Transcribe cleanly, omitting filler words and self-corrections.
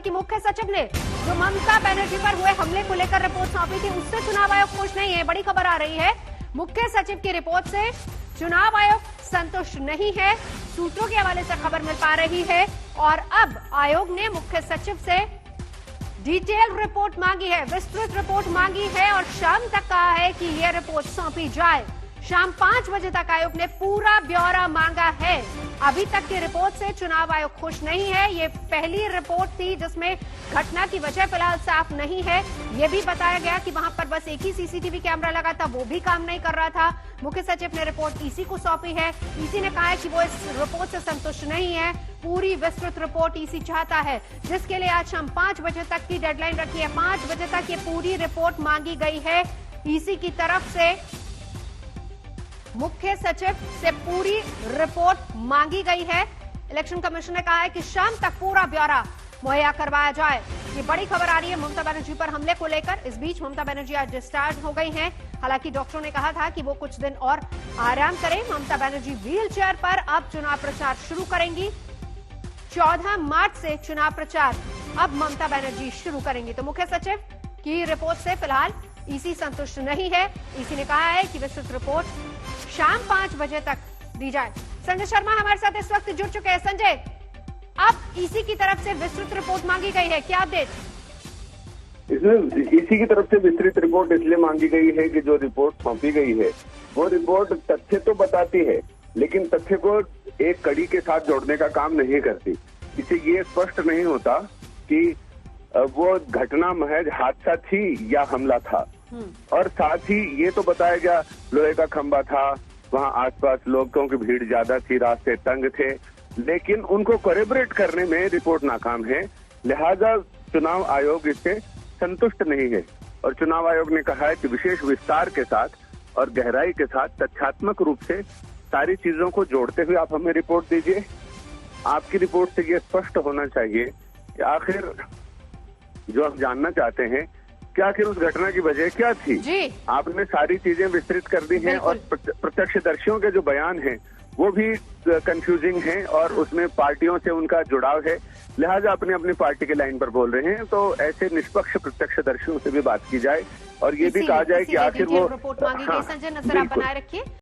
कि मुख्य सचिव ने जो ममता बनर्जी पर हुए हमले को लेकर रिपोर्ट सौंपी थी, उससे चुनाव आयोग खुश नहीं है। बड़ी खबर आ रही है, मुख्य सचिव की रिपोर्ट से चुनाव आयोग संतुष्ट नहीं है। सूत्रों के हवाले से खबर मिल पा रही है और अब आयोग ने मुख्य सचिव से डिटेल रिपोर्ट मांगी है, विस्तृत रिपोर्ट मांगी है और शाम तक कहा है कि यह रिपोर्ट सौंपी जाए। शाम 5 बजे तक आयोग ने पूरा ब्यौरा मांगा है। अभी तक की रिपोर्ट से चुनाव आयोग खुश नहीं है। ये पहली रिपोर्ट थी जिसमें घटना की वजह फिलहाल साफ नहीं है। ये भी बताया गया कि वहां पर बस एक ही सीसीटीवी कैमरा लगा था, वो भी काम नहीं कर रहा था। मुख्य सचिव ने रिपोर्ट ईसी को सौंपी है। ईसी ने कहा है कि वो इस रिपोर्ट से संतुष्ट नहीं है। पूरी विस्तृत रिपोर्ट ईसी चाहता है, जिसके लिए आज शाम 5 बजे तक की डेडलाइन रखी है। 5 बजे तक ये पूरी रिपोर्ट मांगी गई है ईसी की तरफ से। मुख्य सचिव से पूरी रिपोर्ट मांगी गई है। इलेक्शन कमीशन ने कहा है कि शाम तक पूरा ब्यौरा मुहैया करवाया जाए। ये बड़ी खबर आ रही है ममता बनर्जी पर हमले को लेकर। इस बीच ममता बनर्जी आज डिस्चार्ज हो गई हैं। हालांकि डॉक्टरों ने कहा था कि वो कुछ दिन और आराम करें। ममता बनर्जी व्हील चेयर पर अब चुनाव प्रचार शुरू करेंगी। 14 मार्च से चुनाव प्रचार अब ममता बनर्जी शुरू करेंगी। तो मुख्य सचिव की रिपोर्ट से फिलहाल ईसी संतुष्ट नहीं है। ईसी ने कहा है कि विस्तृत रिपोर्ट शाम 5 बजे तक दी जाए। संजय शर्मा हमारे साथ इस वक्त जुड़ चुके हैं। संजय, अब ईसी की तरफ से विस्तृत रिपोर्ट मांगी गई है, क्या अपडेट? इसमें ईसी की तरफ से विस्तृत रिपोर्ट इसलिए मांगी गई है कि जो रिपोर्ट सौंपी गई है वो रिपोर्ट तथ्य तो बताती है, लेकिन तथ्य को एक कड़ी के साथ जोड़ने का काम नहीं करती। इससे ये स्पष्ट नहीं होता कि वो घटना महज हादसा थी या हमला था। और साथ ही ये तो बताया गया लोहे का खंबा था, वहां आसपास लोगों की भीड़ ज्यादा थी, रास्ते तंग थे, लेकिन उनको कोरेबरेट करने में रिपोर्ट नाकाम है। लिहाजा चुनाव आयोग इससे संतुष्ट नहीं है और चुनाव आयोग ने कहा है कि विशेष विस्तार के साथ और गहराई के साथ तथ्यात्मक रूप से सारी चीजों को जोड़ते हुए आप हमें रिपोर्ट दीजिए। आपकी रिपोर्ट से ये स्पष्ट होना चाहिए कि आखिर जो हम जानना चाहते हैं कि आखिर उस घटना की वजह क्या थी। आपने सारी चीजें विस्तृत कर दी हैं और प्रत्यक्षदर्शियों के जो बयान हैं वो भी कंफ्यूजिंग हैं और उसमें पार्टियों से उनका जुड़ाव है। लिहाजा अपने अपनी पार्टी के लाइन पर बोल रहे हैं, तो ऐसे निष्पक्ष प्रत्यक्षदर्शियों से भी बात की जाए और ये भी कहा जाए कि आखिर वो रिपोर्ट मांगी गई। संजय, नजर आप बनाए रखिए।